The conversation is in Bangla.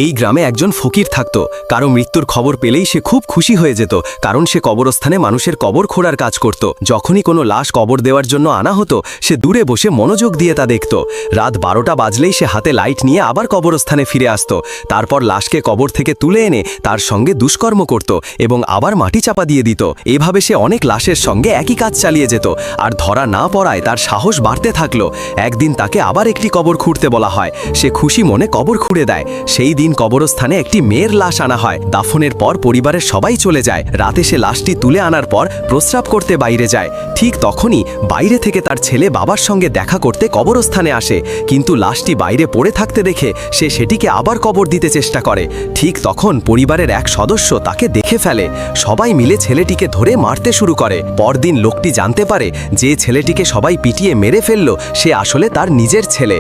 এই গ্রামে একজন ফকির থাকত। কারো মৃত্যুর খবর পেলেই সে খুব খুশি হয়ে যেত, কারণ সে কবরস্থানে মানুষের কবর খোঁড়ার কাজ করত। যখনই কোনো লাশ কবর দেওয়ার জন্য আনা হতো, সে দূরে বসে মনোযোগ দিয়ে তা দেখত। রাত 12টা বাজলেই সে হাতে লাইট নিয়ে আবার কবরস্থানে ফিরে আসত। তারপর লাশকে কবর থেকে তুলে এনে তার সঙ্গে দুষ্কর্ম করত এবং আবার মাটি চাপা দিয়ে দিত। এভাবে সে অনেক লাশের সঙ্গে একই কাজ চালিয়ে যেত, আর ধরা না পড়ায় তার সাহস বাড়তে থাকলো। একদিন তাকে আবার একটি কবর খুঁড়তে বলা হয়। সে খুশি মনে কবর খুঁড়ে দেয়। সেই দিন কবরস্থানে একটি মেয়ের লাশ আনা হয়। দাফনের পর পরিবারের সবাই চলে যায়। রাতে সে লাশটি তুলে আনার পর প্রস্রাব করতে বাইরে যায়। ঠিক তখনই বাইরে থেকে তার ছেলে বাবার সঙ্গে দেখা করতে কবরস্থানে আসে, কিন্তু লাশটি বাইরে পড়ে থাকতে দেখে সে সেটিকে আবার কবর দিতে চেষ্টা করে। ঠিক তখন পরিবারের এক সদস্য তাকে দেখে ফেলে। সবাই মিলে ছেলেটিকে ধরে মারতে শুরু করে। পরদিন লোকটি জানতে পারে যে ছেলেটিকে সবাই পিটিয়ে মেরে ফেলল সে আসলে তার নিজের ছেলে।